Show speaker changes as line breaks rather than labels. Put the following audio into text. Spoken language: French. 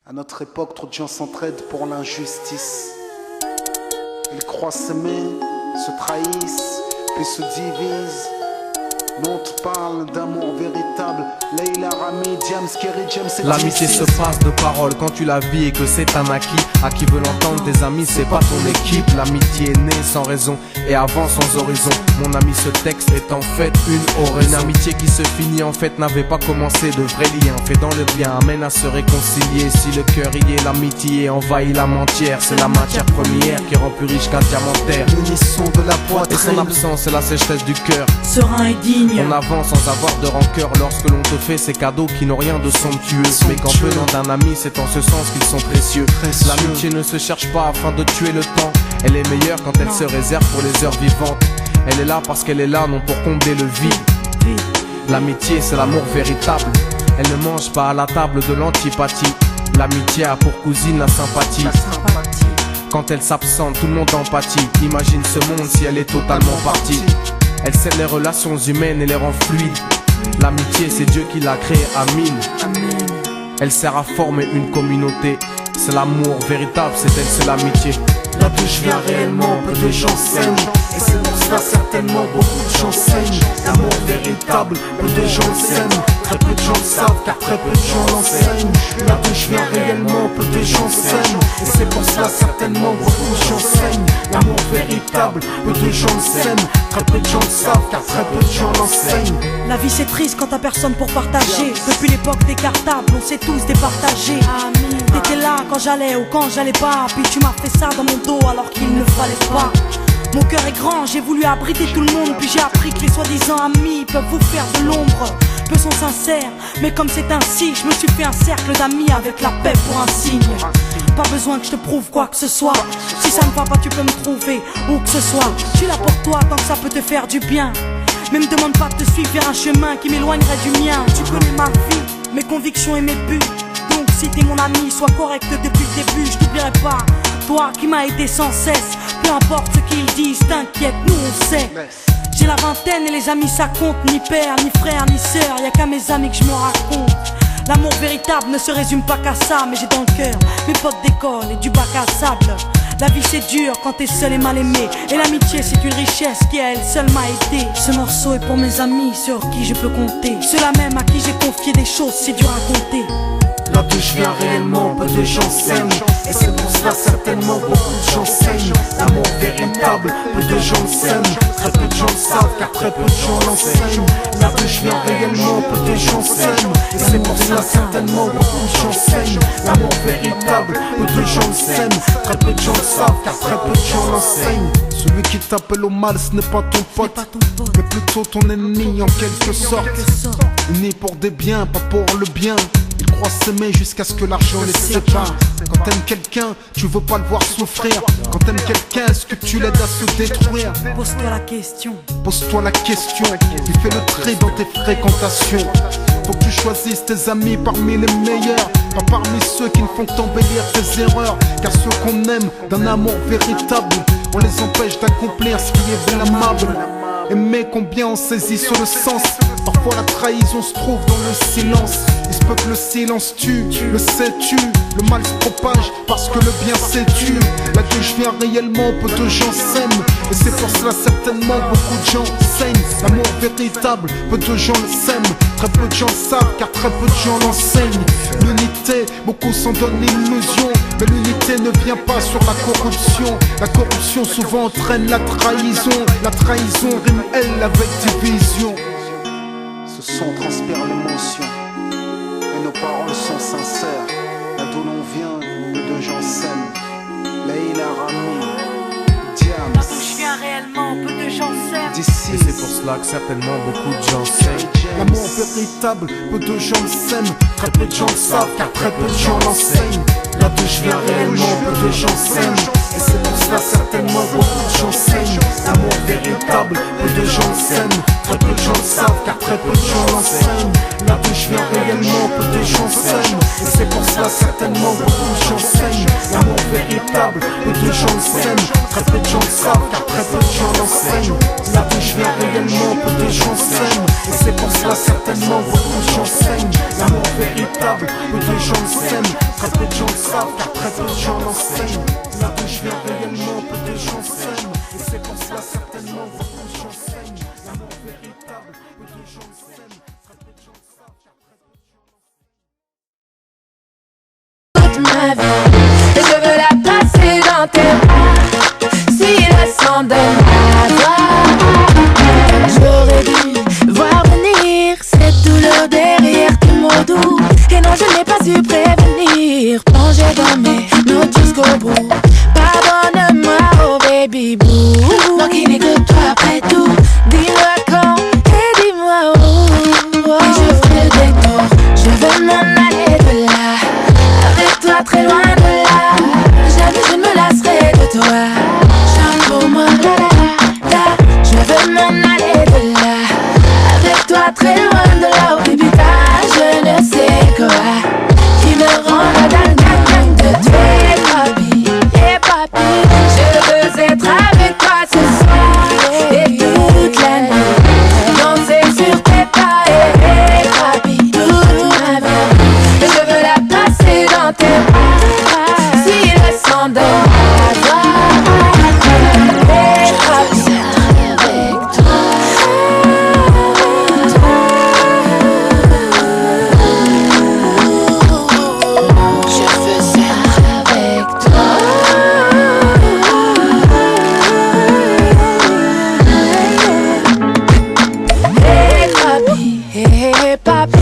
À notre époque, trop de gens s'entraident pour l'injustice. Ils croient s'aimer, se trahissent, puis se divisent. Nous on te parle d'amour véritable. Leila, Rami, Diams, Kerry, James et
l'amitié se passe de paroles quand tu la vis et que c'est un acquis. À qui veut l'entendre, tes amis, c'est pas ton équipe. L'amitié est née sans raison et avance sans horizon. Mon ami, ce texte est en fait une oraison. Une amitié qui se finit en fait n'avait pas commencé. De vrais liens faits dans le bien amènent à se réconcilier. Si le cœur y est, l'amitié envahit l'âme entière. C'est la matière première qui rend plus riche qu'un diamantaire.
L'unisson de la poitrine
et son absence, c'est la sécheresse du cœur.
Serein et digne.
On avance sans avoir de rancœur lorsque l'on te fait ces cadeaux qui n'ont rien de somptueux. Mais qu'en venant d'un ami, c'est en ce sens qu'ils sont précieux. L'amitié ne se cherche pas afin de tuer le temps. Elle est meilleure quand elle se réserve pour les heures vivantes. Elle est là parce qu'elle est là, non pour combler le vide. L'amitié, c'est l'amour véritable. Elle ne mange pas à la table de l'antipathie. L'amitié a pour cousine la sympathie. Quand elle s'absente, tout le monde empathie. Imagine ce monde si elle est totalement partie. Elle scelle les relations humaines et les rend fluides. L'amitié, c'est Dieu qui l'a créée, Amin. Elle sert à former une communauté. C'est l'amour véritable, c'est elle, c'est l'amitié.
Là d'où je viens réellement, peu de gens s'aiment. Et c'est pour cela certainement beaucoup de gens saignent. L'amour véritable, peu de gens s'aiment. Très peu de gens le savent car très peu de gens l'enseignent. Là d'où je viens réellement, peu de gens s'aiment. Et c'est pour cela certainement beaucoup de gens saignent. L'amour véritable, peu de gens le s'aiment. Très peu de gens le savent car très peu de gens l'enseignent.
La vie c'est triste quand t'as personne pour partager. Depuis l'époque des cartables, on s'est tous départagés. T'étais là quand j'allais ou quand j'allais pas. Puis tu m'as fait ça dans mon dos alors qu'il ne fallait pas. Mon cœur est grand, j'ai voulu abriter tout le monde. Puis j'ai appris que les soi-disant amis peuvent vous faire de l'ombre. Peu sont sincères, mais comme c'est ainsi, je me suis fait un cercle d'amis avec la paix pour un signe. Pas besoin que je te prouve quoi que ce soit. Si ça ne va pas, tu peux me trouver où que ce soit. Je suis là pour toi tant que ça peut te faire du bien. Mais me demande pas de te suivre vers un chemin qui m'éloignerait du mien. Tu connais ma vie, mes convictions et mes buts. Donc si t'es mon ami, sois correct depuis le début. Je t'oublierai pas, toi qui m'as aidé sans cesse. Peu importe ce qu'ils disent, t'inquiète, nous on sait. J'ai la vingtaine et les amis ça compte. Ni père, ni frère, ni sœur, y'a qu'à mes amis que je me raconte. L'amour véritable ne se résume pas qu'à ça. Mais j'ai dans le cœur mes potes d'école et du bac à sable. La vie c'est dur quand t'es seul et mal aimé. Et l'amitié c'est une richesse qui à elle seule m'a aidé. Ce morceau est pour mes amis sur qui je peux compter. Ceux-là même à qui j'ai confié des choses, c'est dur à compter.
Là d'où je viens réellement, peu de gens s'aiment. Et c'est pour cela certainement beaucoup de gens saignent. L'amour véritable, peu de gens s'aiment. Très peu de gens le savent car très peu de gens l'enseignent. Là d'où je viens réellement, peu de gens s'aiment. Et c'est pour cela certainement beaucoup de gens saignent. L'amour véritable, peu de gens s'aiment. Très peu de gens le savent car très peu de gens l'enseignent. Celui qui t'appelle au mal, ce n'est pas ton pote, mais plutôt ton ennemi en quelque sorte. Unis pour des biens, pas pour le bien. Ils croient s'aimer jusqu'à ce que l'argent les sépare. Quand t'aimes quelqu'un, tu veux pas le voir souffrir. Quand t'aimes quelqu'un, est-ce que tu l'aides à se détruire?
Pose-toi la question.
Pose-toi la question. Tu fais le tri dans tes fréquentations. Faut que tu choisisses tes amis parmi les meilleurs, pas parmi ceux qui ne font qu'embellir tes erreurs. Car ceux qu'on aime d'un amour véritable, on les empêche d'accomplir ce qui est blâmable. Aimer combien on saisit sur le sens. Parfois la trahison se trouve dans le silence. Il se peut que le silence tue, le sais-tu. Le mal se propage parce que le bien s'étue. Là que je viens réellement, peu de gens s'aiment. Et c'est pour cela certainement beaucoup de gens saignent. L'amour véritable, peu de gens le s'aiment. Très peu de gens le savent car très peu de gens l'enseignent. L'unité, beaucoup s'en donnent l'illusion. Mais l'unité ne vient pas sur la corruption. La corruption souvent entraîne la trahison. La trahison rime elle avec division. Ce son transpire l'émotion et nos paroles sont sincères. Là d'où l'on vient, peu de gens s'aiment. Leila, Rami, Diams.
Là d'où je viens réellement, peu de gens s'aiment.
D'ici,
Et c'est pour cela que certainement beaucoup de gens s'aiment.
l'amour véritable, peu de gens le s'aiment. Très peu de gens le savent car très peu de gens l'enseignent. Là d'où je viens réellement, peu de gens s'aiment. Et c'est pour cela certainement beaucoup de gens saignent. L'amour véritable, peu de gens le s'aiment. Très peu de gens le savent car très peu de gens l'enseignent. Là d'où je viens réellement, peu de gens s'aiment. Et c'est pour cela certainement beaucoup de gens saignent. L'amour véritable, peu de gens le s'aiment. Très peu de gens le savent car très peu de gens l'enseignent. Là d'où je viens réellement, peu de gens s'aiment. Et c'est pour cela certainement beaucoup de gens saignent. L'amour véritable, peu de gens le s'aiment. Très peu de gens très peu de gens l'enseignent. Là d'où je viens réellement, peu de gens s'aiment. Et c'est pour cela certainement beaucoup de gens saignent. L'amour véritable, peu de gens le s'aiment. Très peu de gens le savent, car très peu de gens
toute ma vie, et je veux la passer dans tes bras. Si le sang de ma voix, j'aurais dû voir venir cette douleur derrière tes mots doux. Et non, je n'ai pas su prévenir, plonger dans mes notes jusqu'au bout. Pardonne-moi, oh baby boo. Moi qui n'ai que toi après tout. Dis-moi quand et dis-moi où. Et je ferai le détour, je veux m'en aller de là. Avec toi très loin de là, jamais je ne me lasserai de toi. Chante pour moi, la la la la. Je veux m'en aller de là. Avec toi très loin de là, oh baby t'as je ne sais quoi qui me rend la dingue de toi, et papi. Je veux être avec toi ce soir et toute la nuit, danser sur tes pas, et papi, toute ma vie. Et je veux la passer dans tes bras. Si le sang de ma voix, et papi, avec toi. Je veux être avec toi. Hey papi,